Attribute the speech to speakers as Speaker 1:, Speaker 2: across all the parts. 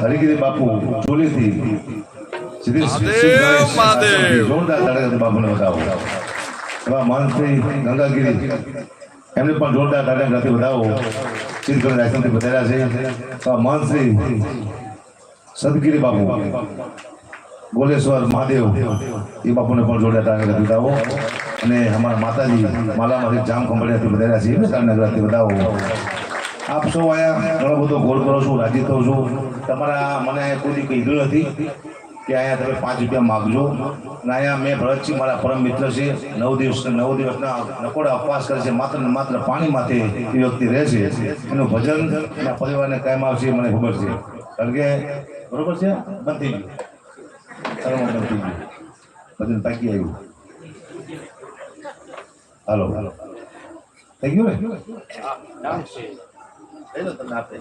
Speaker 1: હરિગીરી બાપુ ચોલીથી જોરદાર તાળીઓથી બાપુને વધાવો. એવા માનસી ગંગાગીરી એમને પણ જોરદાર તાળીઓથી વધાવો. સિદ્ધગઢ રાયસમથી વધાર્યા છે. એવા માનસી સદગીરી બાપુ ગોલેશ્વર મહાદેવ એ બાપુને પણ જોરદાર તાળીઓથી વધાવો. અને અમારા માતાજી માલામાંથી જામ ખંભાળિયાથી વધાર્યા છે એમને તાળીઓથી વધાવો. આપ સૌ અહીંયા ઘણો બધો ગોળ કરો છો, રાજી થઉં છું. તમારા મને કોઈ કીધું નથી કે અહીંયા તમે 5 રૂપિયા માગજો. અને અહીંયા મેં ભરતજી મારા પરમ મિત્ર છે, 9 દિવસના નકોડા ઉપવાસ કરે છે, માત્ર ને માત્ર પાણી માથે એ વ્યક્તિ રહે છે. એનું ભજન એના પરિવારને કાયમ આવશે મને ખબર છે. કારણ કે બરોબર છે, બંધ થઈ ગયું, બંધ થઈ ગયું, ભજન પાકી આવ્યું. હાલો થઈ ગયું ને તમને આપે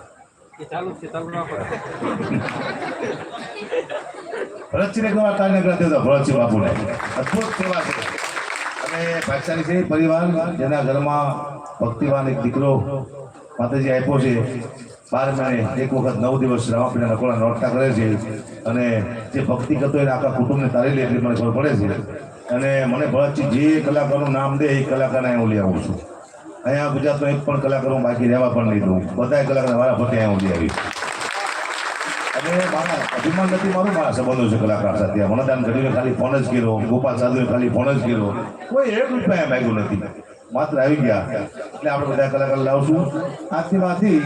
Speaker 1: ભરતજીને કેવા તારને કરતો હતો. ભરતજી બાપુને અદભુત સેવા છે અને ભાગશાળી છે પરિવાર જેના ઘરમાં ભક્તિવાન એક દીકરો માતાજી આપ્યો છે. 12 મહિને એક વખત 9 દિવસ રામાપીરના નકોડા નોરતા કરે છે અને જે ભક્તિ કરતો એને આખા કુટુંબને તારી લે એટલી મને ખબર પડે છે. અને મને ભરતજી જે કલાકારનું નામ દે એ કલાકારને હું લઈ આવું છું. અહીંયા ગુજરાતમાં એક પણ કલાકાર હું બાકી રહેવા પણ નહીં દઉં. બધા કલાકાર મારા ફતે અહીંયા હું લઈ આવીશ. અને મારા અભિમાન નથી મારું, મારા સંબંધો છે કલાકાર સાથે. મનદાન ઘડીને ખાલી ફોન જ કર્યો, ગોપાલ સાધુએ ખાલી ફોન જ કર્યો, કોઈ 1 રૂપિયા માગ્યું નથી, માત્ર આવી ગયા. એટલે આપણે બધા કલાકાર લાવશું. આજથી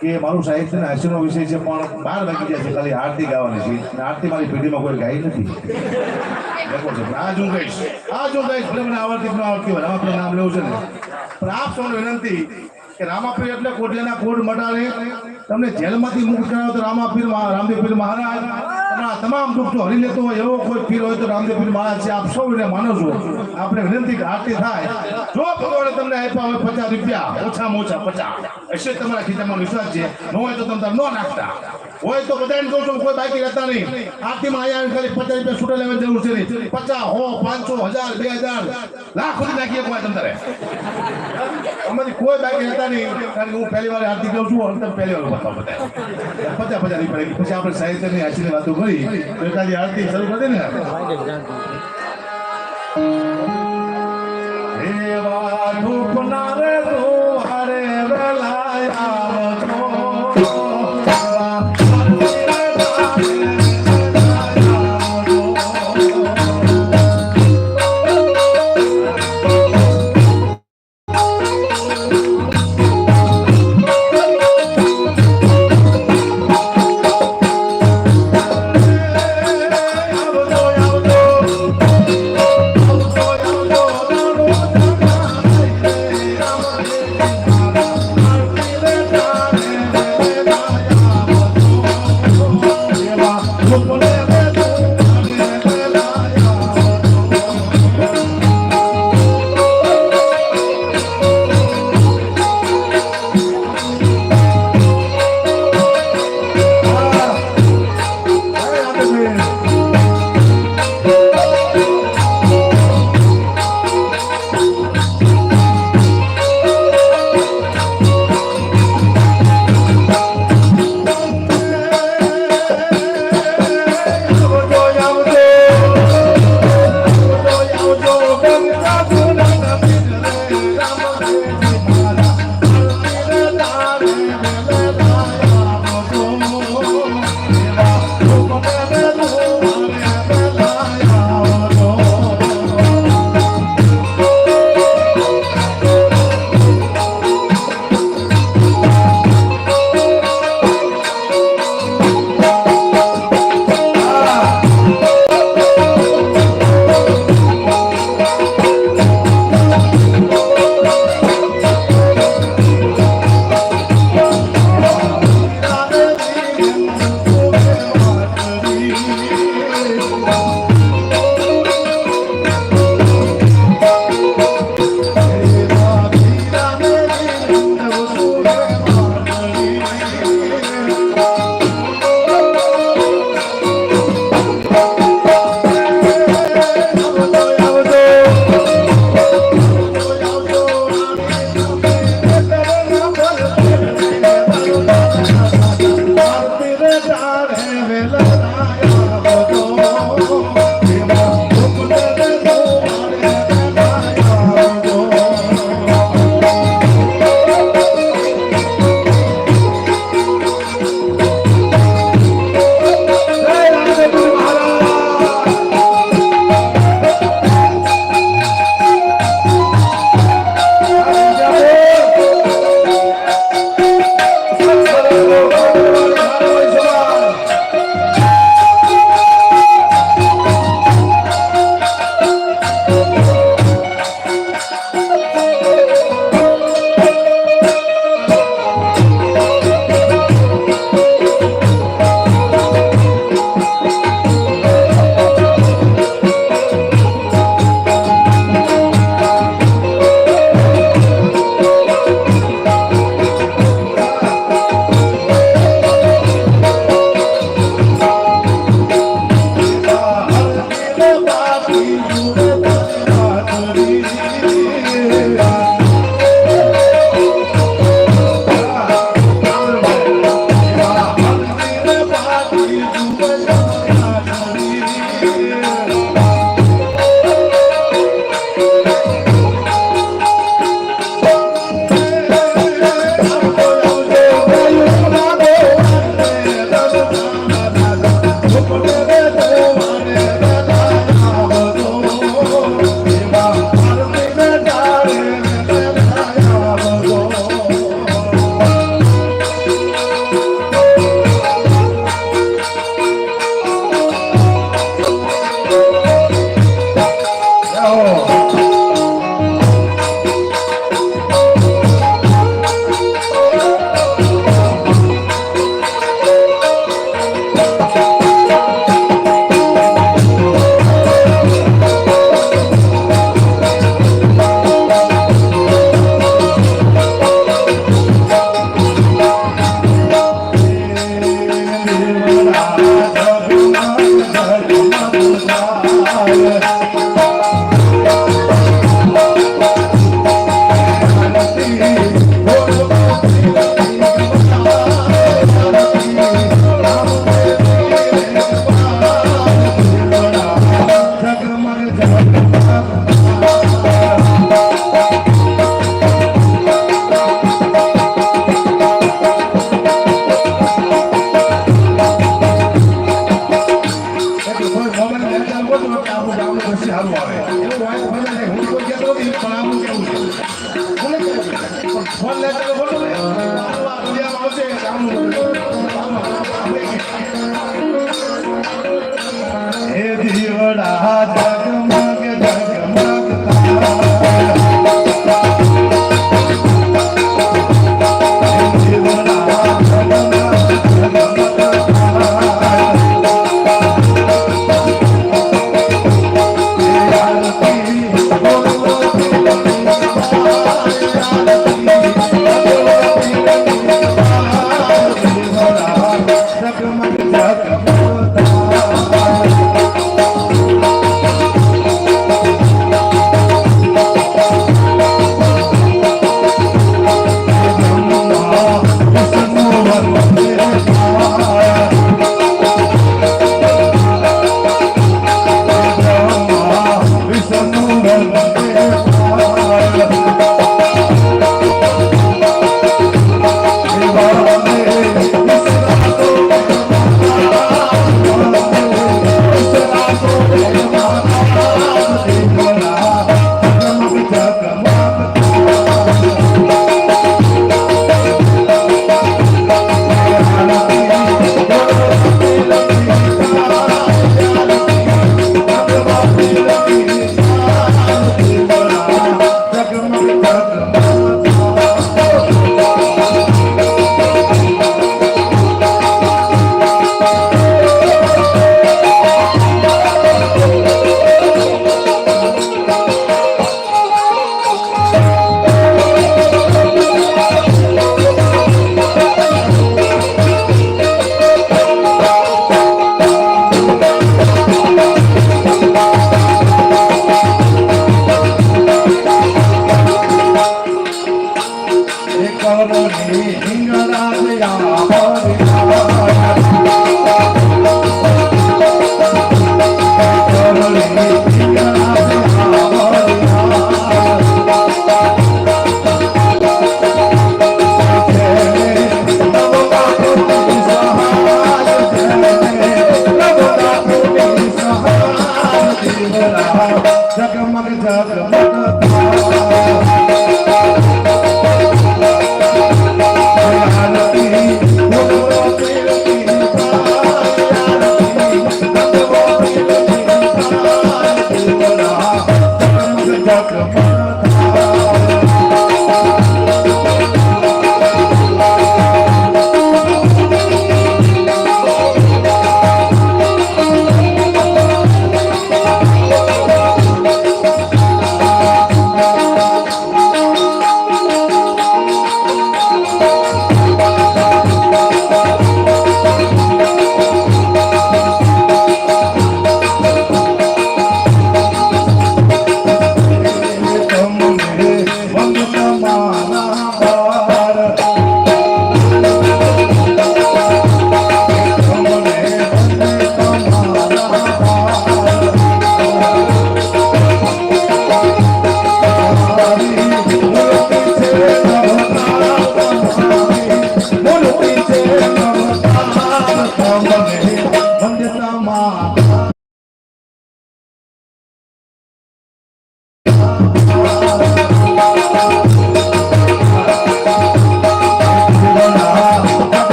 Speaker 1: કે મારું સાહિત્યના હાસ્યનો વિષય છે પણ 12 વાગી જાય છે, ખાલી આરતી ગાવાની છે. અને આરતી મારી પેઢીમાં કોઈ ગાઈ નથી. આજ હું ગઈશ ભલે મને આવડતી ન આવડતી હોય, રામાપીર નામ લેવું છે ને. પણ આપ સૌને વિનંતી કે રામાપીર એટલે કોટલેના કોડ મટાડે, તમને જેલમાંથી મુક્ત કરાવો તો રામદેવપીર મહારાજ તમામ દુઃખ જો હરી લેતો હોય એવો કોઈ પીર હોય તો રામદેવપીર મહારાજ છે. આપ સૌને માનો છો. આપણે વિનંતી કે આરતી થાય. જો ભગવાને તમને આપ્યા હોય 50 રૂપિયા, ઓછામાં ઓછા 50, એટલે તમારા ખીચામાં વિશ્વાસ છે. ન હોય તો તમે ન નાખતા હોય તો બધાને કહું છું, કોઈ બાકી રહેતા નહીં. આરતીમાં અહીંયા ખાલી 50 રૂપિયા છૂટા લેવાની જરૂર છે નહીં. 50, 100, 500, 1000, 2000, લાખ સુધી નાખીએ કોઈ તમારે આમાંથી કોઈ બાકી રહેતા નહીં. કારણ કે હું પહેલી વાર આરતી કહું છું અને તમે પહેલી વાર બતાવો બધા 50 રૂપિયા. પછી આપણે સાહિત્યની હાસ્યની વાતો કરી તો એકાદી આરતી શરૂ કરી દે ને. એવા ધૂપના રે દુવારે વેલાયા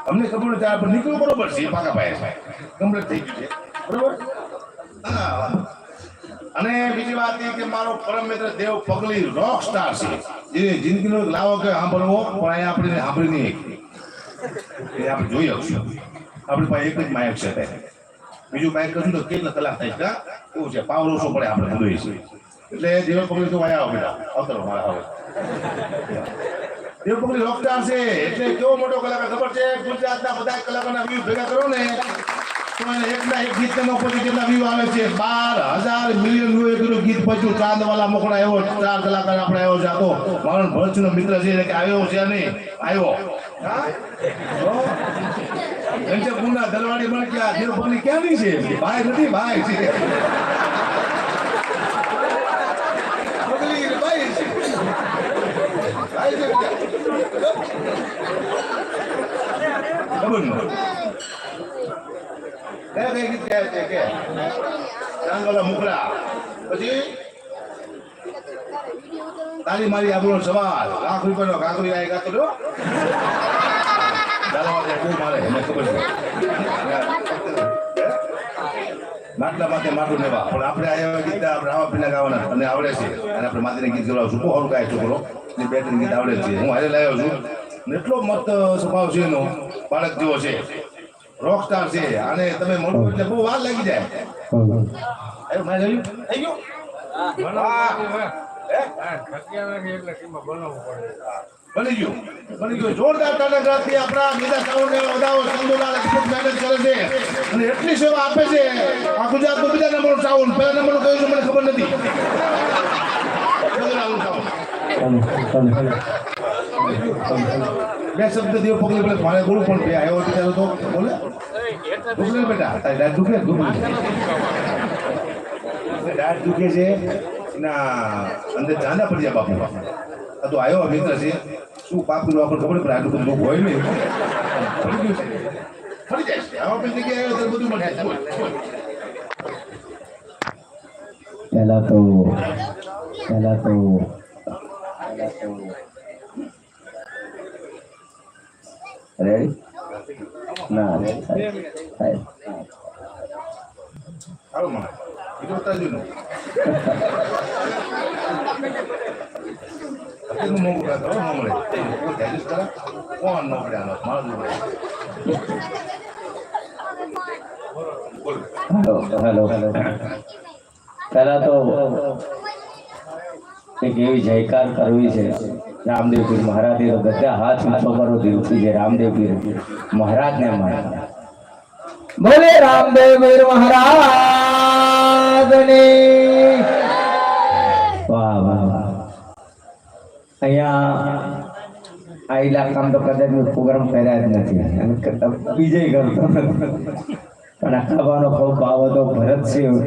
Speaker 1: અમને ખબર નથી આ નીકળ્યું બરોબર છે પાકા પાયા કમ્પ્લીટ થઈ ગયું છે બરોબર. અને બીજી વાત એ કે મારો પરમ મિત્ર દેવ પગલી રોક સ્ટાર છે જે જિંદગીનો લાવો કે સાંભળવો પણ અહીંયા આપણે સાંભળી નહીં એ આપણે જોઈ આવશું. આપણી પાસે એક જ માયક છે બીજું માયક કરશું તો કેટલા કલાક થાય એવું છે પાવર ઓછો પડે આપણે બોલીએ છીએ એટલે દેવ પગલી તો વાયા બેટા અવતરો મારા હવે દેવ પગલી રોક સ્ટાર છે એટલે કેવો મોટો કલાકાર ખબર છે ગુજરાતના બધા કલાકારના વ્યૂ ભેગા કરો ને એકના એક ગીત નો પછી કેટલા વ્યૂ આવે છે 12,000 મિલિયન વ્યૂ એકનું ગીત પછી ચાંદવાલા મોકળા એવો 4 કલાકાર આપણે આવ્યો છે. આ તો મારો ભરતનો મિત્ર છે કે આવ્યો છે નહીં આવ્યો એમ છે ગુના દલવાડી પણ ક્યાં દેવ પગલી ક્યાંની છે ભાઈ નથી ભાઈ છે ક્યાં છે કે ચાંગલા મુકલા પછી તારી મારી આપણો સવાલ લાખ રૂપિયાનો કાકરી આવી ગાતો રહ્યો ચાલો બહુ મારે એને ખબર છે માટલા માટે માટલું લેવા પણ આપણે આવ્યા ગીત આપણે આવા પીના ગાવાના અને આવડે છે અને આપણે માતાને ગીત ગવડાવશું બહુ સારું ગાય છોકરો ને બે ત્રણ ગીત આવડે છે હું હારે લાવ્યો છું ને એટલો મસ્ત સ્વભાવ છે એનો બાળક જેવો છે રોક સ્ટાર છે અને તમે મળો એટલે બહુ વાર લાગી જાય આવ્યો મેં જોયું થઈ ગયું બની ગયું જોરદાર ટાટાગ્રાફથી આપણા મેદા સાઉન્ડને વધાવો સંદોલાલ ખૂબ મહેનત કરે છે અને એટલી સેવા આપે છે આ ગુજરાતનું બીજા નંબરનું સાઉન્ડ પહેલા નંબરનું કયું છે મને ખબર નથી બે શબ્દ દેવ પગલે પેલે મારે બોલું પણ બે આવ્યો વિચારો તો બોલે દુખે બેટા તારી દાંત દુખે દાંત દુખે છે એના અંદર ચાંદા પડી જાય બાપુ આ તો આવ્યો મિત્ર છે શું પાપનું આપણને ખબર પડે આટલું બધું હોય નહીં પડી ગયું છે ફરી જાય છે આવા પણ જગ્યાએ આવ્યો ત્યારે બધું મળે
Speaker 2: પહેલા તો રેડી ના સાહેબ
Speaker 1: હાલો મને બીજું બતાવજો ને અત્યારનું મોંઘું રાખો ન મળે ડાયજેસ્ટ કરે કોણ ન પડે આનો મારું
Speaker 2: હેલો પહેલા તો એક એવી જયકાર કરવી છે રામદેવ પીર મહારાજ તો બધા હાથ ઊંચો કરો દિલથી જે રામદેવ પીર મહારાજ ને માને બોલે રામદેવ પીર મહારાજ ની વાહ વાહ વાહ અહીંયા આ ઇલાકામાં તો કદાચ પ્રોગ્રામ કર્યા જ નથી અને બીજે કરતો પણ આખાવાનો બહુ ભાવ હતો ભરતસિંહ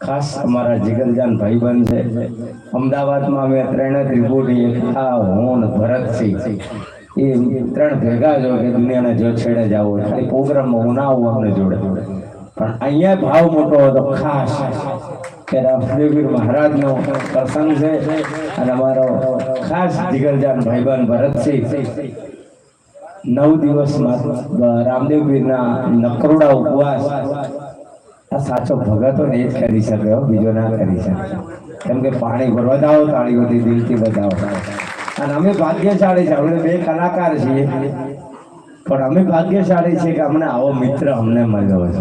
Speaker 2: ખાસ અમારા જીગરજાન ભાઈબંધ છે અમદાવાદમાં અમે ત્રણે ત્રિપુટી એકતા હું ભરતસિંહ એ ત્રણ ભેગા જો કે દુનિયાને જો છેડે જાવ ખાલી પ્રોગ્રામમાં હું ના આવું અમને જોડે પણ અહીંયા ભાવ મોટો હતો ખાસ કે રામદેવપીર મહારાજનો પ્રસંગ છે અને અમારો ખાસ જીગરજાન ભાઈબંધ ભરતસિંહ 9 દિવસમાં રામદેવપીરના નકરોડા ઉપવાસ આ સાચો ભગત હોય ને એ જ કરી શકે બીજો ના કરી શકે કેમ કે પાણી ભરવા જાઓ તાળીઓથી દિલથી બતાવો અને અમે ભાગ્યશાળી છે અમે બે કલાકાર છીએ પણ અમે ભાગ્યશાળી છીએ કે અમને આવો મિત્ર અમને મળ્યો છે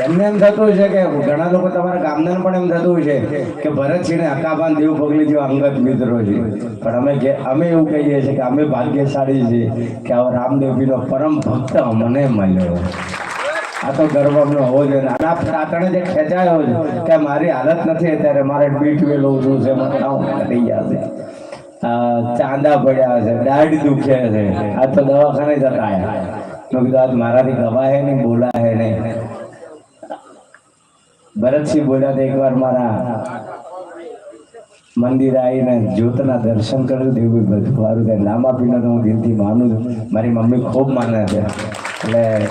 Speaker 2: એમને એમ થતું છે કે ઘણા લોકો તમારા ગામના પણ એમ થતું છે કે ભરતસિંહ અકાબાન દેવ પગલી જેવા અંગત મિત્રો છે પણ અમે એવું કહીએ છીએ કે અમે ભાગ્યશાળી છીએ કે આવો રામદેવજીનો પરમ ભક્ત અમને મળ્યો આ તો ગર્વ અમને હોવો જોઈએ આના તાતણે જે ખેંચાયો છે કે મારી હાલત નથી અત્યારે મારે B12 ઓછું છે મને થઈ ગયા છે ચાંદા પડ્યા છે દાઢ દુખે છે આ તો દવાખાને જતા આવ્યા મેં કીધું આજ મારાથી ગવાય નહીં બોલાય નહીં ભરતસિંહ બોલ્યા તો એકવાર મારા મંદિર આવીને જ્યોતના દર્શન કર્યું દેવું બધું સારું થાય લાંબા પીને તો હું દિલથી માનું છું મારી મમ્મી ખૂબ માને છે એટલે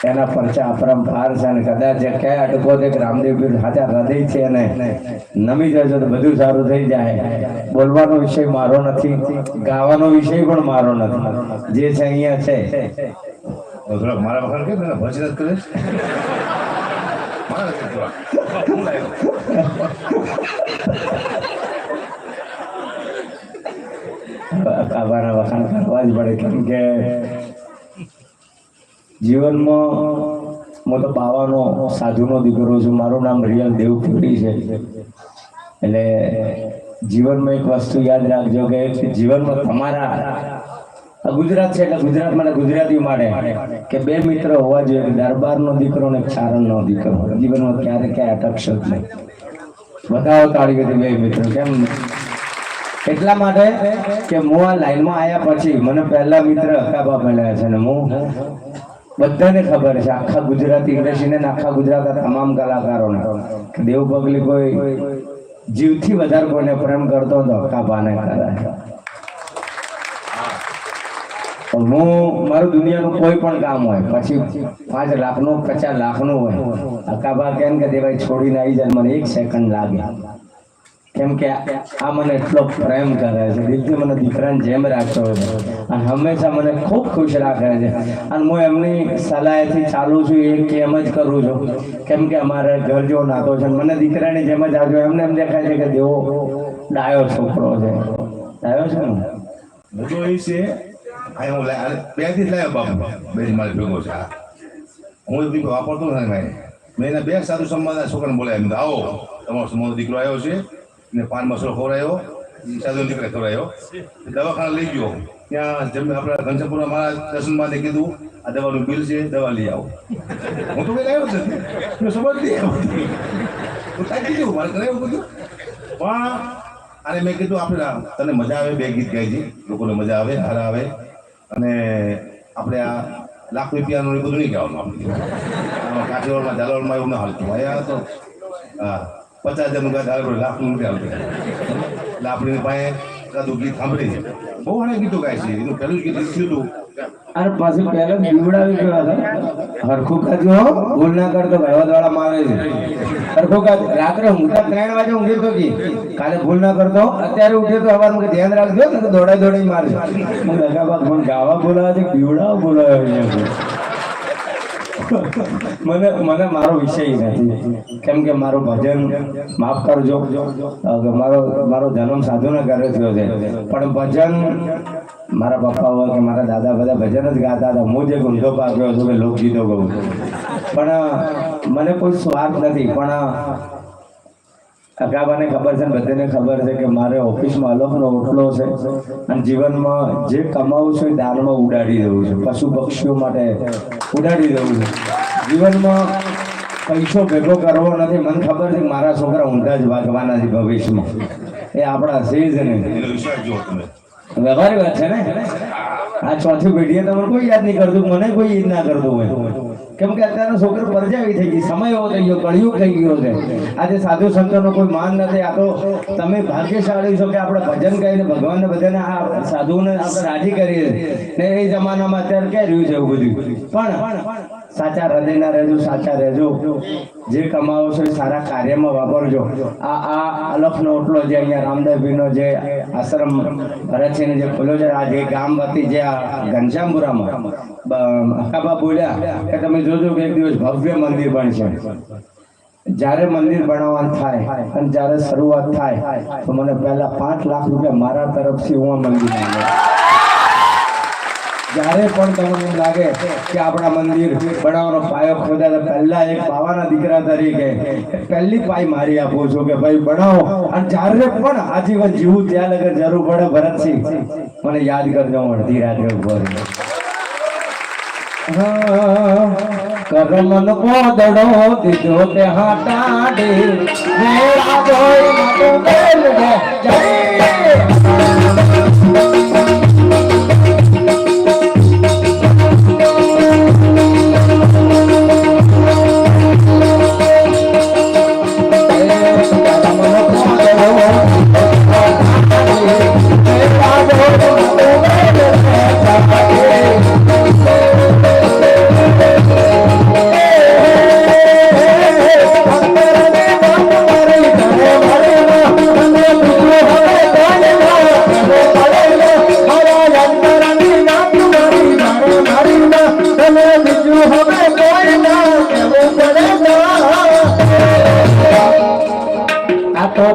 Speaker 2: એના પરચા અપરંપાર છે અને કદાચ કે અટકો છે કે રામદેવ પીર સાચા હૃદય છે અને નમી જજો તો બધું સારું થઈ જાય બોલવાનો વિષય મારો નથી ગાવાનો વિષય પણ મારો નથી જે છે અહીંયા છે
Speaker 1: મારા વખાણ કે ભજન કરે
Speaker 2: કાબાના વખાણ કરવા જ પડે કેમ કે જીવનમાં હું તો બાવાનો સાધુનો દીકરો છું મારું નામ રિયલ દેવપુરી છે એટલે જીવનમાં એક વસ્તુ યાદ રાખજો કે જીવનમાં તમારા ગુજરાત છે એટલે ગુજરાત માટે ગુજરાતી માટે કે બે મિત્રો હોવા જોઈએ દરબારનો દીકરો ને ચારણનો દીકરો જીવનમાં ક્યારે ક્યાંય અટકશો જ નહીં બતાવો તાળી બે મિત્રો કેમ એટલા માટે કે હું આ લાઈનમાં આવ્યા પછી મને પહેલા મિત્ર હકાબા મળ્યા છે ને હું બધાને ખબર છે આખા ગુજરાતી ઇન્ડસ્ટ્રીને આખા ગુજરાતના તમામ કલાકારોને દેવ પગલી કોઈ જીવથી વધારે કોઈને પ્રેમ કરતો તો હકાબાને કરે હું મારું દુનિયાનું કોઈ પણ કામ હોય, પછી 5 લાખનું 50 લાખનું હોય, અકાબા કેમ કે દેવાય છોડીને આવી જાય, મને 1 સેકન્ડ લાગે. કેમ કે આ મને એટલો પ્રેમ કરે છે, દિલથી મને દીકરાને જેમ રાખતો હોય છે અને હંમેશા મને ખૂબ ખુશ રાખે છે. અને હું એમની સલાહથી ચાલુ છું, એ કેમ જ કરું છું. કેમ કે અમારે ઘર જેવો નાતો છે, મને દીકરાની જેમ જ આવજો. એમને એમ દેખાય છે કે દેવો ડાયો છોકરો છે. ડાયો છે ને
Speaker 1: બધો એ છે. અહીં હું બે થી લાવ્યો બાપુ, બે મારે ભેગો છે. હું દીકરો વાપરતો નથી ભાઈ. મેં એના 2 સાધુ સંબંધના છોકરાને બોલાવ્યા, આવો તમારો સમૂહ દીકરો આવ્યો છે ને, 5 મસલો ખવડાયો, સાધુ દીકરા ખવડાયો, દવાખાના લઈ ગયો. ત્યાં આપણા ઘનશ્યામપુરા મારા દર્શનમાં કીધું આ દવાનું બિલ છે, દવા લઈ આવો. હું તો કઈ લાવ્યો જ નથી, સમજ લઈ આવો. હું તાકી દઉં, મારે કરાયું બધું. પણ અને મેં કીધું આપણે તને મજા આવે, 2 ગીત ગાઈજી, લોકોને મજા આવે, હારા આવે. અને આપણે આ લાખ રૂપિયાનું એ બધું નહીં ગાવાનું. આપણે કાઠીવાડમાં ઝાલોરમાં એવું ના હાલતું. અહીંયા તો હા 50,000 ગાત આવે, લાખનું નથી હાલતું. એટલે આપણી પાસે એકાદું ગીત સાંભળી, બહુ ઘણા ગીતો ગાય છે. એનું પહેલું ગીત થયું હતું.
Speaker 2: અરે પાછું પહેલા બીવડાવી ગયો હતા, હરખું ખાજો, ભૂલ ના કરતો, ભરવાદવાળા મારે છે. હરખું ખાજ રાત્રે ઊંઘતા 3 વાગે ઊંઘી તો કી કાલે ભૂલ ના કરતો, અત્યારે ઉઠે તો સવારમાં ધ્યાન રાખજો ને, દોડાઈ મારજો. હું લગાવા મને ગાવા બોલાવે છે, બીવડાવ બોલાવે છે. મને મારો વિષય નથી. કેમ કે મારું ભજન માફ કરજો, મારો જન્મ સાધુના ઘરે થયો છે, પણ ભજન મારા પપ્પા હોય કે મારા દાદા બધા ભજન જ ગાતા હતા. હું જે ગુંધો પાક્યો છું કે લોકગીતો ગાઉં છું, પણ મને કોઈ સ્વાર્થ નથી. પણ અગાબાને ખબર છે, બધાને ખબર છે કે મારે ઓફિસમાં અલગનો ઓટલો છે અને જીવનમાં જે કમાવું છું એ દાનમાં ઉડાડી દઉં છું, પશુ પક્ષીઓ માટે ઉડાડી દઉં છું. જીવનમાં પૈસો ભેગો કરવો નથી. મને ખબર છે કે મારા છોકરા ઊંધા જ વાગવાના છે ભવિષ્યમાં. એ આપણા છે જ નહીં. વ્યવહારી વાત છે ને. આ 4થી પેઢીએ તમને કોઈ યાદ નહીં કરતું, મને કોઈ યાદ ના કરતું હોય. કેમ કે અત્યારનો છોકરો પરજાવી થઈ ગઈ, સમય એવો થઈ ગયો, કળિયુગ થઈ ગયો છે. આજે સાધુ સંતોનો કોઈ માન નથી. આ તો તમે ભાગ્યશાળી છો કે આપણે ભજન કરીને ભગવાનને બધાને આ સાધુઓને આપણે રાજી કરીએ ને. એ જમાનામાં અત્યારે ક્યાં રહ્યું છે એવું બધું. પણ સાચા હૃદયના રહેજો, સાચા રહેજો. જે કમાવો છો એ સારા કાર્યમાં વાપરજો. આ અલખનો ઓટલો જે અહીંયા રામદેવજીનો જે આશ્રમ ભરતસિંહને જે ખોલ્યો છે, આ જે ગામ વતી જે આ ઘનશ્યામપુરામાં અકાબા બોલ્યા કે તમે જોજો કે એક દિવસ ભવ્ય મંદિર બનશે. જ્યારે મંદિર બનાવવાનું થાય અને જ્યારે શરૂઆત થાય તો મને પહેલા 5 લાખ રૂપિયા મારા તરફથી હું આ મંદિર આપું. જ્યારે પણ તમને એમ લાગે કે આપણા મંદિર બનાવવાનો પાયો ખોદાય, પહેલા એક બાવાના દીકરા તરીકે પહેલી પાઈ મારી આપું છું કે ભાઈ બનાવો. અને જ્યારે પણ આજીવન જીવું ત્યાં લગન જરૂર પડે ભરતસિંહ મને યાદ કરજો, હું અડધી રાત્રે ઉભો રહું. કરમન કોદડો દીધો તે હાટાડે મેરા જોઈ મતો બેલ દે જય.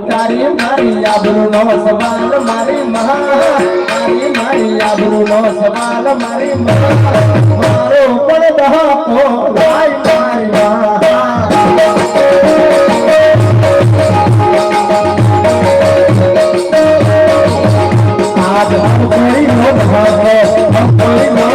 Speaker 2: તારી મારી આબરૂનો સવાલ મારી મારી આબરૂનો સવાલ મારી મારો પણ બહાપો ભાઈ મારી આજ હમ કોઈ નો ભાવો હમ કોઈ નો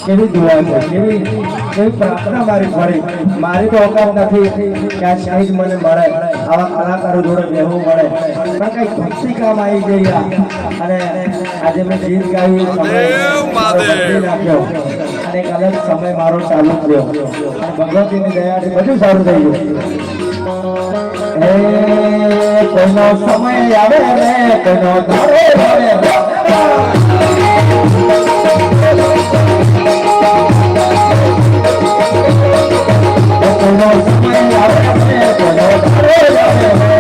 Speaker 2: કેવી દુઆ છે, કેવી પ્રાર્થના મારી તો ઓકાત નથી કે આ શહીદ મને મળે, આવા કલાકારો જોડે બેહવું મળે, પણ કઈ ભક્તિ કામ આવી ગઈ અને આજે મેં ગીત ગાયું, સમય બદલી નાખ્યો અને એક અલગ સમય મારો ચાલુ થયો અને ભગવતીની દયાથી બધું સારું થઈ ગયું. કોઈનો સમય આવે ને કોઈનો ધારો આવે, કોઈનો સમય આવે ને કોઈનો ધારો આવે.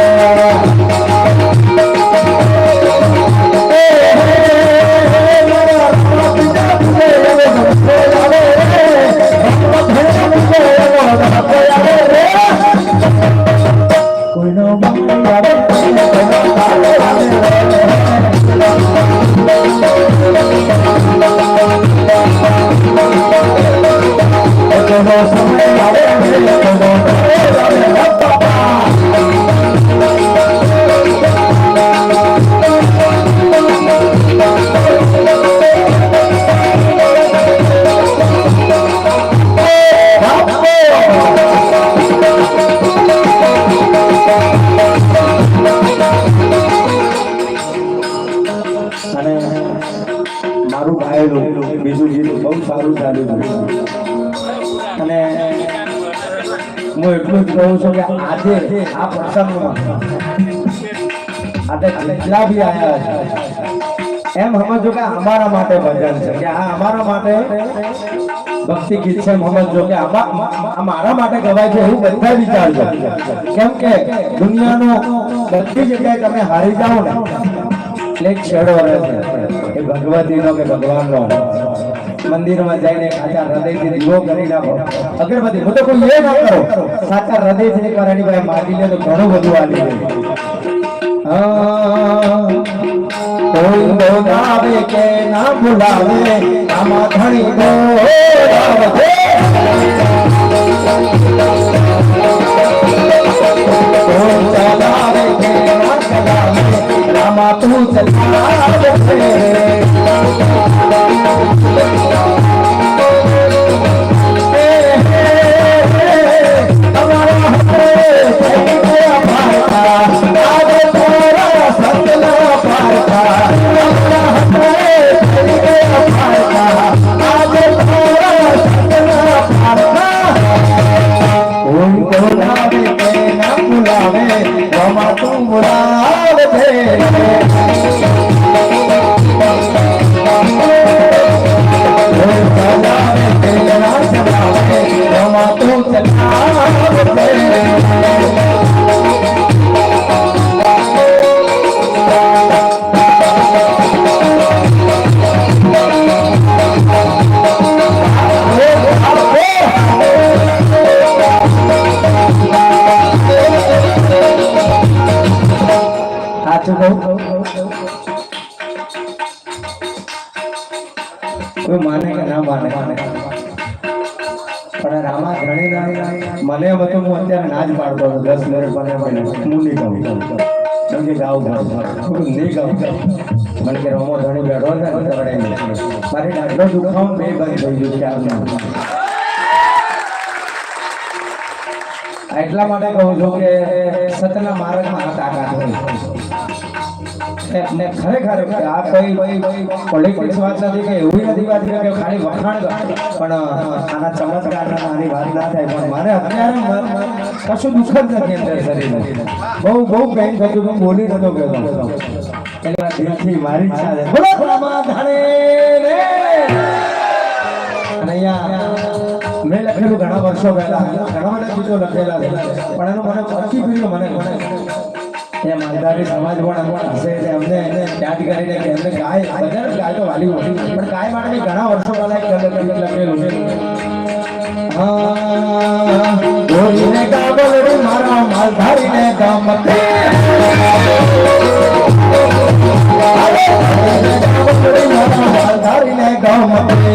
Speaker 2: મારું ગાયેલું બીજું ગીત બહુ સારું ચાલ્યું અને હું એટલું જ કહું છું કે આજે આ પ્રસંગમાં આજે જેટલા બી આવ્યા છે એમ સમજો કે અમારા માટે ભજન છે, કે આ અમારા માટે ભક્તિ ગીત છે. સમજો કે આ મારા માટે ગવાય છે એવું બધા વિચારજો, કેમ કે દુનિયાનો બધી જગ્યાએ તમે હારી જાઓ ને એટલે એક છેડો રહે છે, એ ભગવતીનો કે ભગવાનનો. મંદિરમાં જઈને સાચા હૃદયથી દીવો કરી નાખો, અગરબત્તી હું તો કોઈ એ ના કરો, સાચા હૃદયથી કરવાની ભાઈ માગી લે તો ઘણું બધું આવી જાય. કોઈ બોલાવે કે ના બોલાવે આમાં ઘણી બોલાવે, કોઈ ચલાવે કે ના ચલાવે આમાં તું ચલાવે. માને કે ના માને પણ રામા ધણી મને હવે તો હું અત્યારે ના જ પાડતો હતો 10 મિનિટ મને હું નહીં ગાઉં કેમ કે ગાઉં નહીં ગાઉં મને કે રામો ધણી બેઠો છે ને તવડે મારી ડાઢો દુખાવ બે બંધ થઈ ગયું ચાર એટલા માટે કહું છું કે સતના માર્ગમાં તાકાત હોય ને ખરેખર આ કોઈ પોલિટિક્સ વાત નથી કે એવું નથી વાત કે ખાલી વખાણ પણ આના ચમત્કારના નાની વાત ના થાય પણ મારે અત્યારે કશું દુઃખ જ નથી અંદર શરીરમાં બહુ પેન થતું હું બોલી નતો ગયો એટલે દિલથી મારી ઈચ્છા છે બોલો રામાધણે રે. અને અહીંયા મેં લખેલું ઘણા વર્ષો પહેલા ઘણા બધા ગીતો લખેલા છે પણ એનું મને પચી પીડ્યું મને એ માલધારી સમાજ પણ હશે એટલે અમને યાદ કરીને કે એમને ગાય બધા ગાય તો વાલી હોય પણ ગાય માટે ઘણા વર્ષો પહેલા એક લખેલું છે ગોરીને ગાવલડી મારા માલધારીને ગામતે મારા માલધારીને ગામતે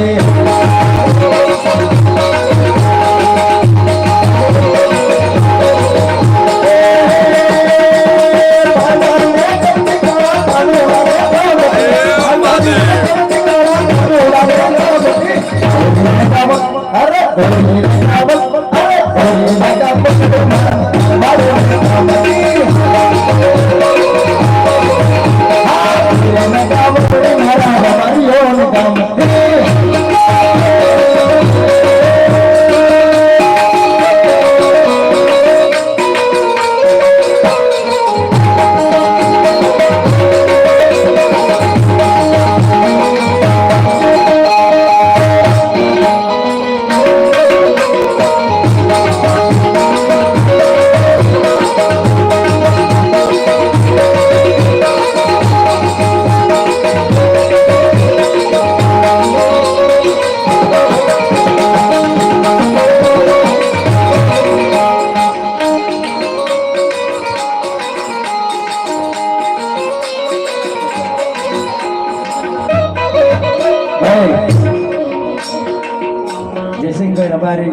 Speaker 2: જયસિંહભાઈ રબારી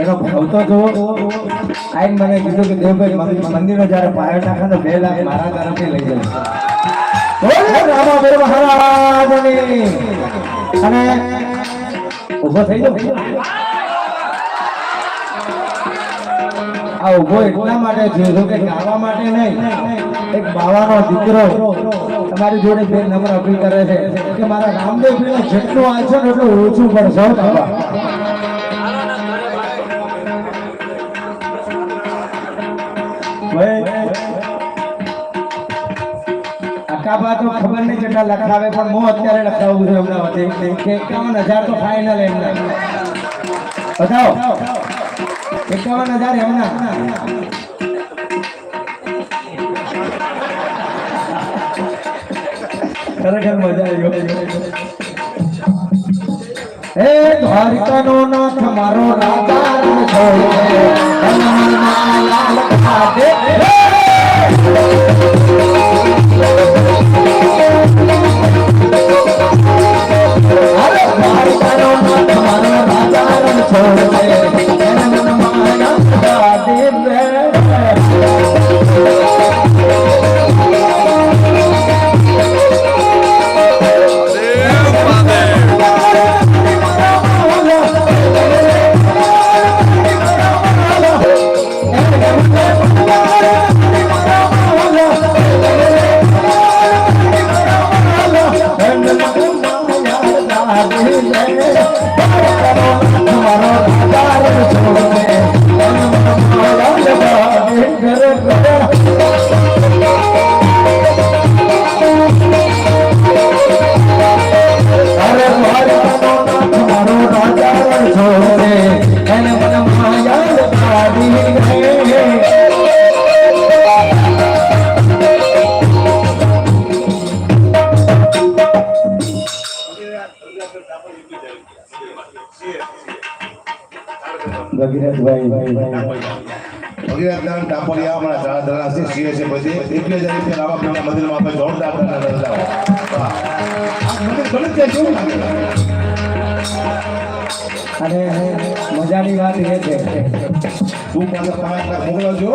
Speaker 2: એનો ભાવતો જો આઈને મને કીધું કે દેવભાઈ મંદિરનો જ્યારે પાયો નાખે તો 2 લાખ મારા તરફથી લઈ જજો. બોલે રામાવીર મહારાજની. અને ઊભો થઈ જાઓ. આ ઊભો એટલા માટે થયો કે ગાવા માટે નહીં, એક બાવાનો દીકરો તમારી જોડે બે નંબર અપીલ કરે છે કે મારા રામદેવ જેટલું આવશે ને એટલું ઓછું પડશે. અકાબા તો ખબર નહીં કેટલા લખાવે, પણ હું અત્યારે લખાવું છું એમના વચ્ચે 51,000 તો ફાઇનલ એમના. બતાવો 51,000 એમના. ખરેખર મજા આવી ગઈ. હે દ્વારિકાનો નાથ મારો રાજા અને મજાની વાત એ છે
Speaker 1: તું પાસે 5 લાખ મોકલજો.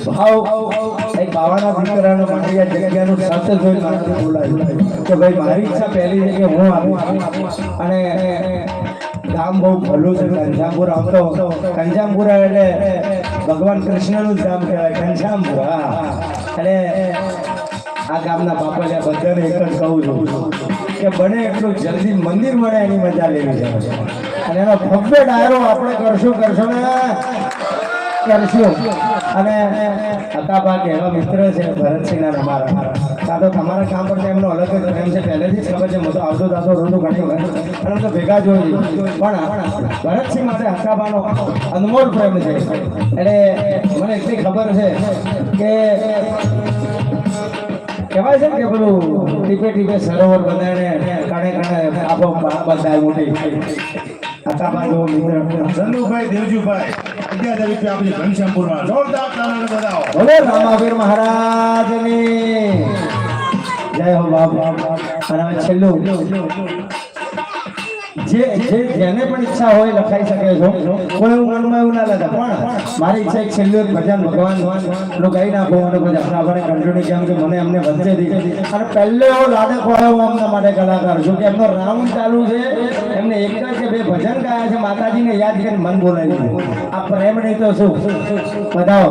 Speaker 2: ભાવ એક બાવાના દીકરાનો માટે આ જગ્યાનું સત્ય જોઈ મને બોલાવ્યું કે ભાઈ મારી ઈચ્છા પહેલી છે કે હું આવું. અને ગામ બહુ ભલું છે. કંજામપુરા આવતો કંજામપુરા એટલે ભગવાન કૃષ્ણનું જ ગામ કહેવાય ઘનશ્યામપુરા. એટલે આ ગામના બાપા બધાને એક જ કહું છું કે બને એટલું જલ્દી મંદિર મળે એની મજા લેવી છે. અને એનો ભવ્ય ડાયરો આપણે કરશું ને કરશું. અને અકાબા એવા મિત્ર છે ભરતસિંહના અમારા. કાં તો તમારા કામ પર એમનો અલગ જ પ્રેમ છે, પહેલેથી જ ખબર છે. હું તો આવતો જાતો રોતું ઘણી વખત અને તો ભેગા જોઈ પણ ભરતસિંહ માટે અકાબાનો અનમોલ પ્રેમ છે. એટલે મને એટલી ખબર છે કે કહેવાય છે કે પેલું ટીપે ટીપે સરોવર બંધાઈને કણે કણે આખો બંધાય મોટી. અકાબા જો મિત્ર
Speaker 1: ચંદુભાઈ દેવજીભાઈ 11,000 રૂપિયા આપણી ઘનશ્યામપુરમાં જોરદાર તાળીઓ બજાવો.
Speaker 2: બોલો રામાવીર મહારાજની જય હો બાપ. અને છેલ્લું જેને પણ ઈચ્છા હોય લખાઈ શકે છો. કોઈ એવું મનમાં એવું ના લેતા પણ મારી ઈચ્છા એક છેલ્લું એક ભજન ભગવાન નું ગાઈ નાખો અને પછી આપણે કન્ટિન્યુ કેમ કે મને એમને વચ્ચે દીધી અને પહેલો એવો લાડક હોય હું એમના માટે કલાકાર છું કે એમનો રાઉન્ડ ચાલુ છે એમને એક જ કે બે ભજન ગાયા છે માતાજીને યાદ કરીને મન બોલાવી દીધું. આ પ્રેમ નહીં તો શું બતાવો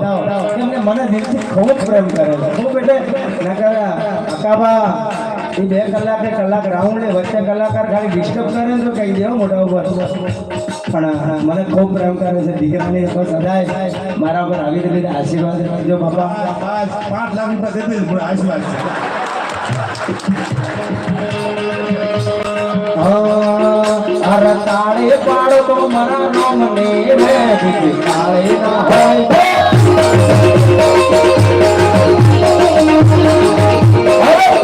Speaker 2: એમને મને દિલથી ખૂબ પ્રેમ કરે છે ખૂબ એટલે નકર અકાબા એ 2 કલાકે કલાક રાઉન્ડ વચ્ચે કલાકાર ખાલી ડિસ્ટર્બ કરે તો કહી દેવો મોટા ઉપર પણ મને ખૂબ પ્રેમ કરે છે દીકરાની બસ સદાય મારા પર આવી રીતે આશીર્વાદ કરજો બાપા.
Speaker 1: 5 લાખ રૂપિયા દેતી મને આશીર્વાદ છે.
Speaker 2: અરે તાળે પાડો તો મારા નામ ને રે તાળે ના હોય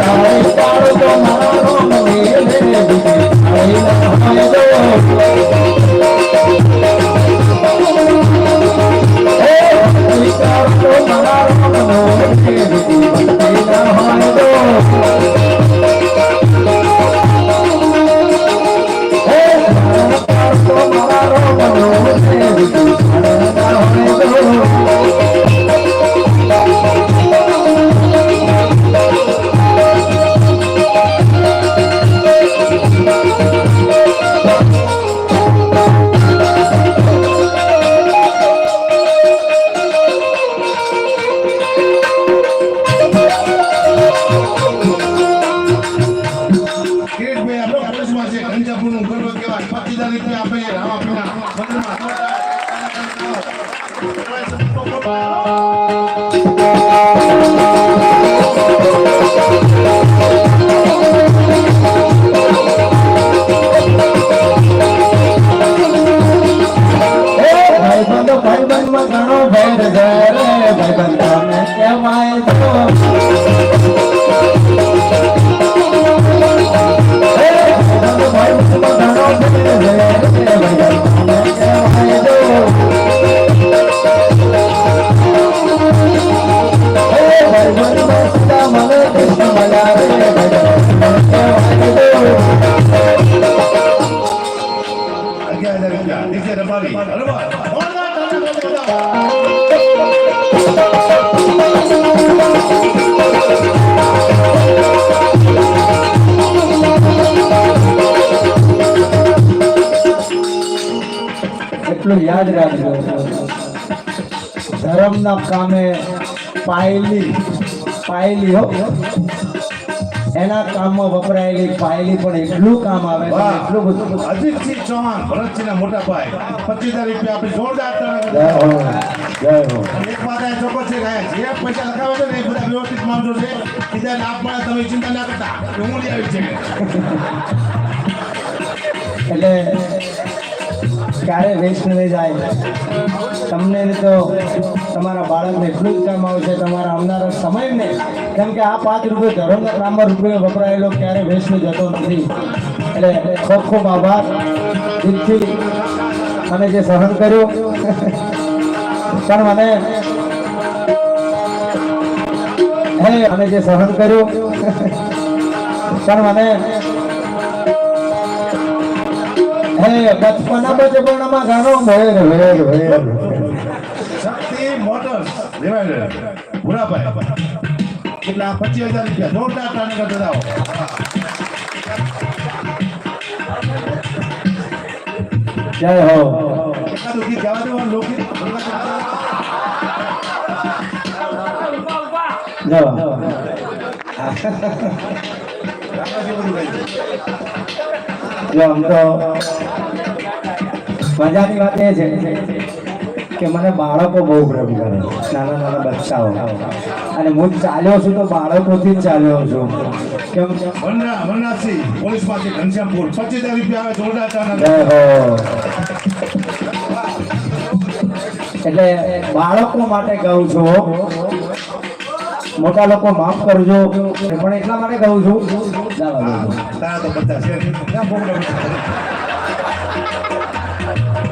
Speaker 2: તાળે પાડો તો મારા નામ ને રે તાળે ના હોય તો મારા નામ નો રે તાળે ના હોય એટલું યાદ રાખજો ધર્મના કામે પાયેલી હો એના કામમાં વપરાયેલી પાયેલી પણ એટલું કામ આવે છે એટલું બધું.
Speaker 1: અજીતસિંહ ચૌહાણ ભરતસિંહના મોટા ભાઈ 25,000 રૂપિયા આપી જોરદાર
Speaker 2: જય હો.
Speaker 1: એક વાત આ ચોક્કસ છે કે જે પૈસા લખાવે છે ને એ બધા વ્યવસ્થિત માણસો છે બીજા લાભ મળે તમે ચિંતા ના કરતા હું લઈ આવી છે
Speaker 2: એટલે ક્યારે વેસ્ટ નહીં જાય તમને તો તમારા બાળકને એટલું જ કામ આવશે તમારા આવનારા સમયને કેમ કે આ 5 રૂપિયા ધર્મના કામમાં રૂપિયો વપરાયેલો ક્યારે વેસ્ટ જતો નથી. એટલે ખૂબ ખૂબ આભાર દિલથી મને જે સહન કર્યું પણ મને જે સહન કર્યું પણ મને બચપણમાં ગાનો
Speaker 1: શક્તિ મોટર્સ રિવાઇડર ભુરાભાઈ કેટલા 25,000 રૂપિયા જોરદાર તાળી કરતા જાઓ.
Speaker 2: જય હો.
Speaker 1: એકાદું ગીત ગાવા દેવાનું લોકગીત
Speaker 2: જો આમ તો મજાની વાત એ છે કે મને બાળકો બહુ પ્રેમ કરે નાના બચ્ચાઓ અને હું ચાલ્યો છું તો બાળકોથી જ ચાલ્યો છું. કેમ
Speaker 1: વનરાજસિંહ પોલીસમાંથી ઘનશ્યામપુર 25,000 રૂપિયા આવે જોરદાર તાળી.
Speaker 2: એટલે બાળકો માટે કહું છું મોટા લોકો માફ કરજો પણ એટલા માટે કહું છું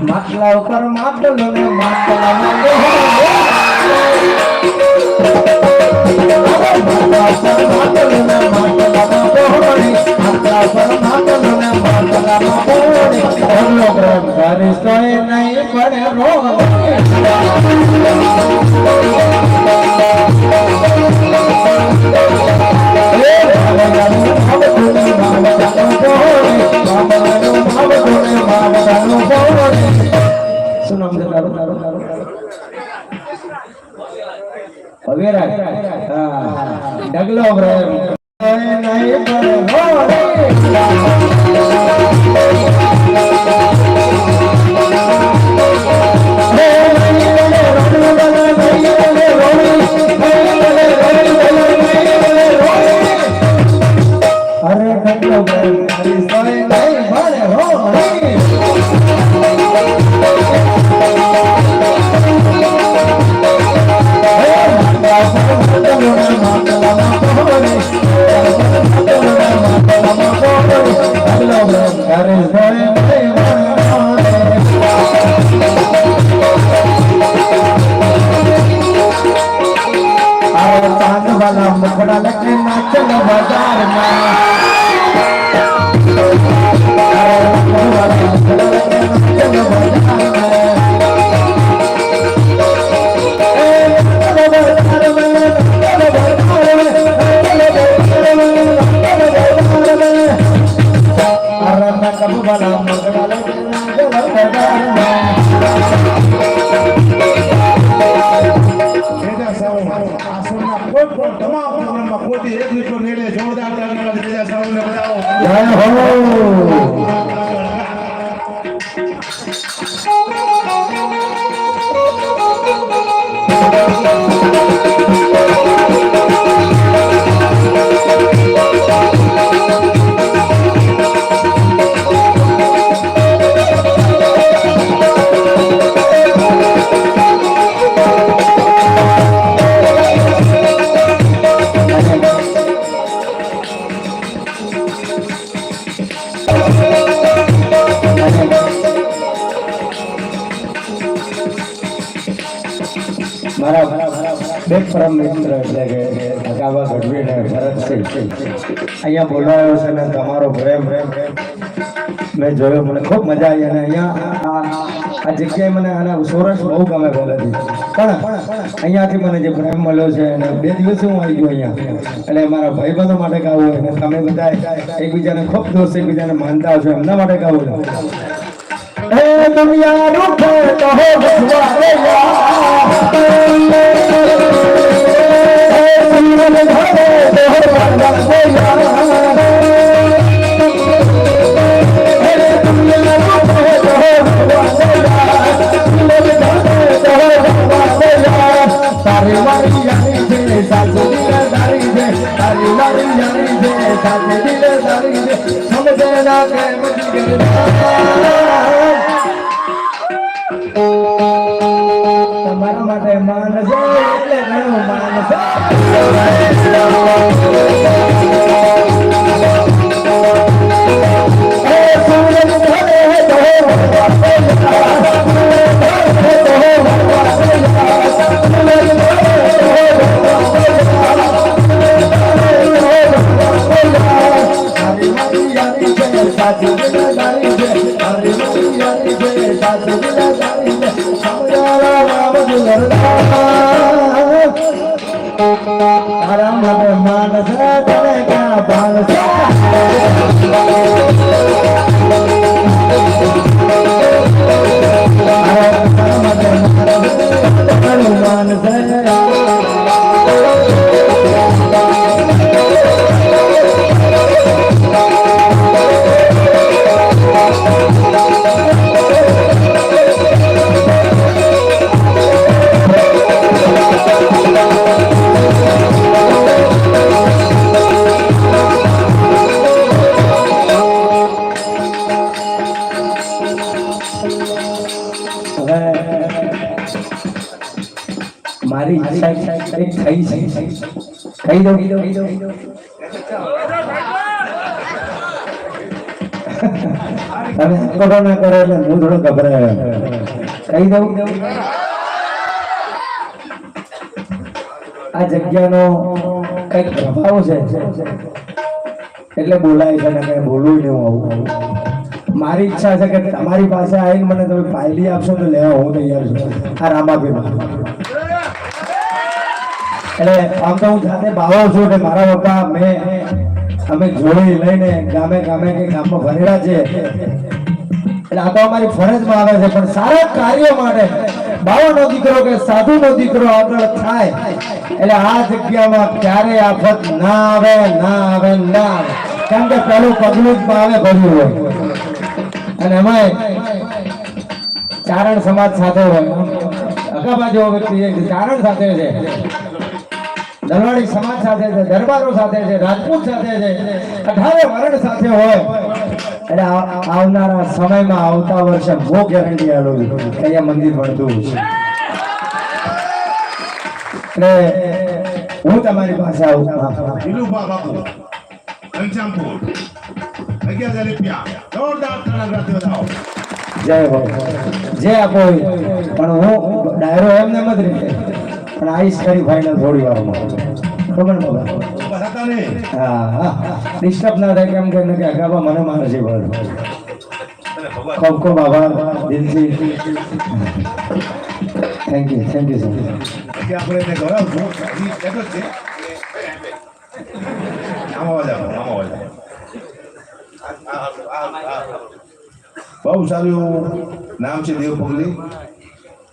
Speaker 2: માટલા ઉપર માટલો ને માટલા માટલા અવેરા હા ડગલો પ્રેમ નહીં અરે ડગલો પ્રેમ સોય નહીં ભલે હો वाला मुखड़ा लेके नाचल बाजार
Speaker 1: તમામ પ્રોગ્રામમાં કોઈ એક મીટર નેડે જોરદાર તાળીઓ બીજા સાઉન્ડને બજાવો.
Speaker 2: જય હો બે પરમ મિત્ર એટલે કે કાવા ગઢવી ને ભરતસિંહ અહીંયા બોલાયો છે ને તમારો પ્રેમ મેં જોયો મને ખૂબ મજા આવી અને અહીંયા આ જગ્યાએ મને આના સોરસ બહુ ગમે પહેલાથી પણ અહીંયાથી મને જે પ્રેમ મળ્યો છે અને 2 દિવસ હું આવી ગયો અહીંયા એટલે મારા ભાઈબંધો માટે ગાવું હોય ને તમે બધા એકબીજાને ખૂબ દોસ્ત એકબીજાને માનતા હશો એમના માટે ગાવું એ દુનિયા રૂઠે તો હો વસવારે તમારા માટે માન છે એટલે ઘણું માન છે મારી ઈચ્છા એક થઈ છે કહી દો તમે કરો ના કરો એટલે હું થોડો ગભરાયો કહી દઉં આ જગ્યાનો કઈક પ્રભાવ છે એટલે બોલાય છે ને કઈ બોલવું નહીં આવું મારી ઈચ્છા છે કે તમારી પાસે આવીને મને તમે પાયલી આપશો તો લેવા હું તૈયાર છું આ રામાપીમાં એટલે આમ તો હું જાતે ભાવો છું કે મારા પપ્પા અમે જોડી લઈને ગામે ગામમાં ભરેલા છે એટલે આ તો અમારી ફરજમાં આવે છે પણ સારા કાર્યો માટે બાવાનો દીકરો કે સાધુનો દીકરો આગળ થાય એટલે આ જગ્યામાં ક્યારે આફત ના આવે ના આવે ના આવે. કેમ કે પેલું પગલું જ આવે ભર્યું હોય અને એમાં ચારણ સમાજ સાથે હોય. અગાબા જેવો વ્યક્તિ ચારણ સાથે છે, દલવાડી સમાજ સાથે છે, દરબારો સાથે છે, રાજપૂત સાથે છે, 18 વર્ણ સાથે હોય એટલે આવનારા સમયમાં આવતા વર્ષે બહુ ગેરંટી આલું અહીંયા મંદિર બનતું છે. એટલે હું તમારી પાસે આવું.
Speaker 1: દિલુભા બાપુ ઘનશ્યામપુર 11,000 રૂપિયા જોરદાર તાળીઓ બતાવો.
Speaker 2: જય હો જે આપો એ. પણ હું ડાયરો એમને મત રીતે પણ આઈશ ખરી ફાઇનલ થોડી વારમાં ખબર ને બાબા.
Speaker 1: બતાતા ને
Speaker 2: હા ડિસ્ટર્બ ના થાય કેમ કે અગાબા મને મારે છે બળ. ખૂબ ખૂબ આભાર દિલથી. Thank you sir.
Speaker 1: કે આપણે એને ગૌરવશું હજી એટલો જ છે. આમાં વાજા બહુ સારું નામ છે દેવ પગલી.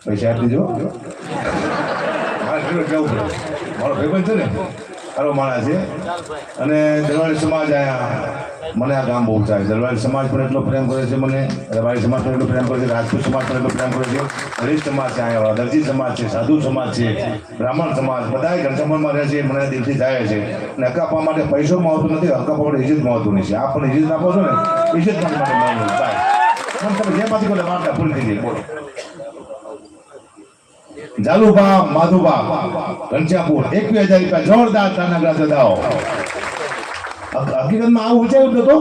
Speaker 1: પૈસા આપી દેજો. મારે કેવું કેવું પડે મારો ભાઈબંધ છે ને સારો માણસ છે અને દરવાડી સમાજ આયા મને આ ગામ બહુ ચાલે. દરવાડી સમાજ પણ એટલો પ્રેમ કરે છે મને, દરવાડી સમાજ પણ એટલો પ્રેમ કરે છે, રાજપૂત સમાજ પણ એટલો પ્રેમ કરે છે, હરીશ સમાજ છે, અહીંયા દરજી સમાજ છે, સાધુ સમાજ છે, બ્રાહ્મણ સમાજ બધા ઘનશ્યામમાં રહે છે. મને દિલથી જાય છે અને હક આપવા માટે પૈસો મળતું નથી, હક આપવા માટે ઇજ્જત મળતું નથી. આપ પણ ઇજ્જત આપો છો ને ઇજ્જત માટે મળવું ભાઈ. તમે જે માંથી બોલે વાર્તા પૂરી થઈ જાય. બોલો જાલુભા માધુભા ઘનશ્યામપુર 21,000 રૂપિયા જોરદાર તાના ગ્રાસ દાઓ. હકીકતમાં આવું વિચાર્યું નતો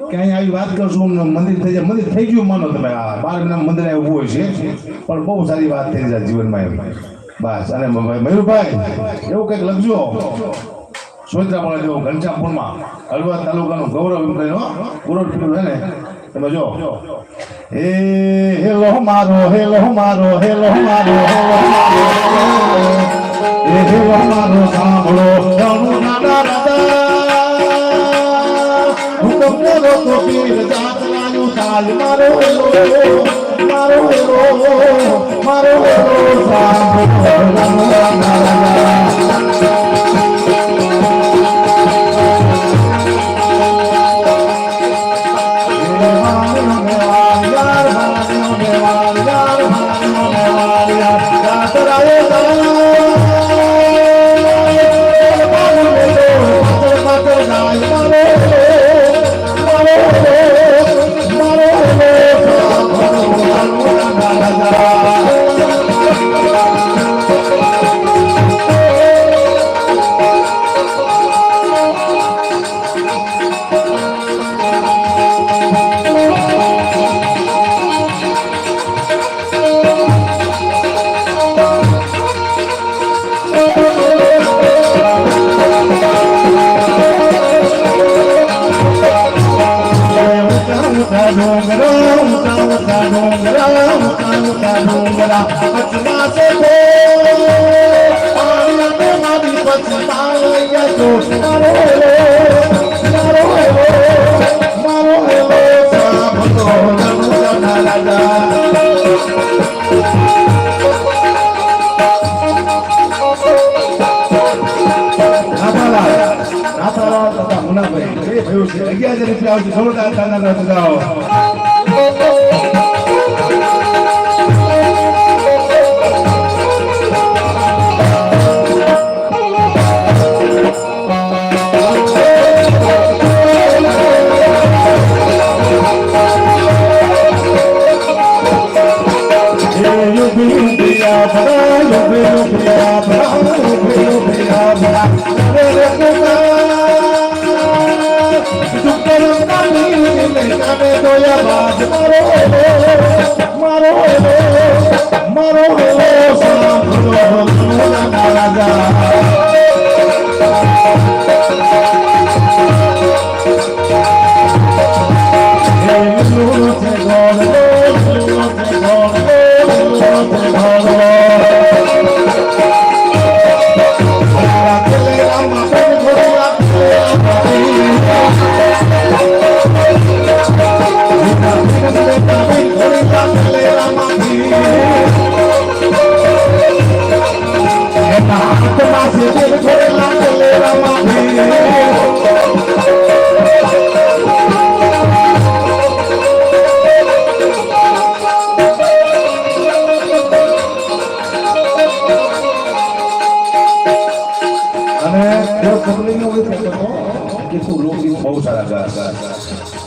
Speaker 1: કે અહીં આવી વાત કરશું મંદિર થઈ જાય. મંદિર થઈ ગયું માનો તમે. આ 12 મહિના મંદિર એવું હોય છે પણ બહુ સારી વાત થઈ જાય જીવનમાં એમ. બસ અને મયુરભાઈ એવું કંઈક લખજો સોયત્રા જેવો ઘનશ્યામપુરમાં હળવદ તાલુકાનું ગૌરવ એમ કહીને ગૌરવ પીલું છે ને તમે જો એ હેલો મારો હેલો મારો હેલો મારો એ હેલો મારો સાંભળો નાના રાજા હું તમને રોકો પીર જાતરાનું તાલ મારો હેલો મારો હેલો મારો હેલો સાંભળો નાના રાજા. તમારે દિલ છોડેલા લેવામાંથી બહુ સારા ગાય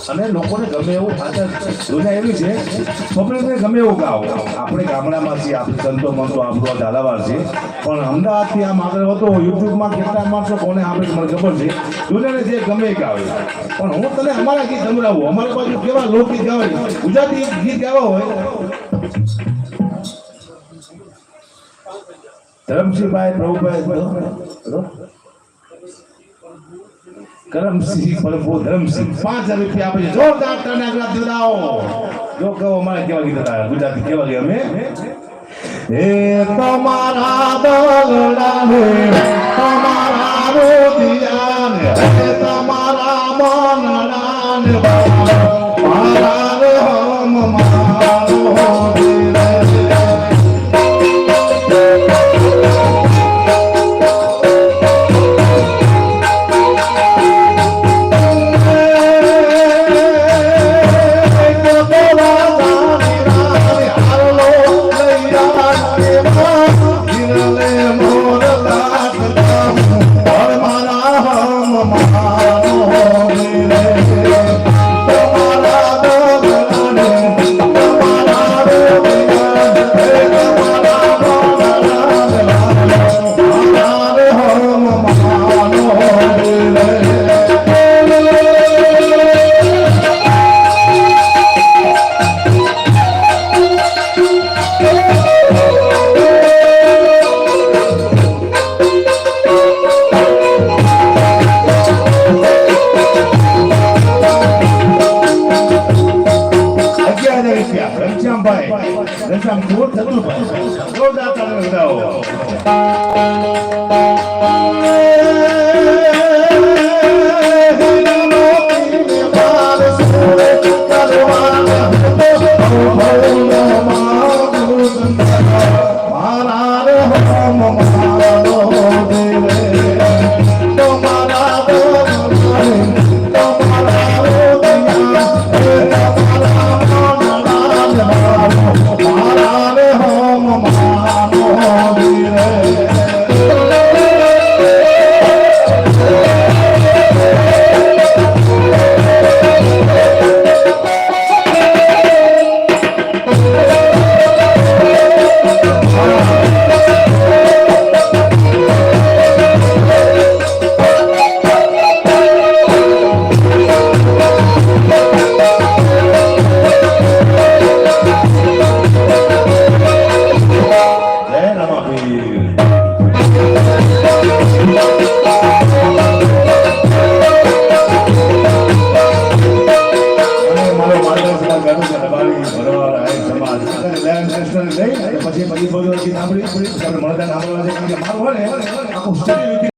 Speaker 1: અને લોકોને ગમે એવું દુનિયા એવી છે પબ્લિકને ગમે એવું ગાવ આપણે ગામડામાં છીએ આપણે સંતો મંતો આપણો ઝાલાવાર છે પણ અમદાવાદથી આમ આગળ વધો યુટ્યુબમાં કેટલા માણસો કોને આપણે મને ખબર છે દુનિયાને જે ગમે એ ગાવે પણ હું તને અમારા ગીત સંભળાવું અમારી બાજુ કેવા લોકગીત ગાવે ગુજરાતી ગીત ગાવા હોય ધરમસિંહભાઈ પ્રભુભાઈ કરમસિંહ પ્રભુ ધરમસિંહ 5,000 રૂપિયા આપે છે જોરદાર તાળીઓ દીવડાવો જો કહો અમારે કેવા ગીત હતા ગુજરાતી કેવા ગીત અમે એ તમારા બગડાને તમારા રોદિયાને તમારા મનડાને મારા રે હમ મારો ઘનશ્યામ જોર થતું જોરદાર તાળીઓ પછી બધી બોલો સાંભળી આપણે મળતા સાંભળવા છે કારણ કે મારું હોય ને આખું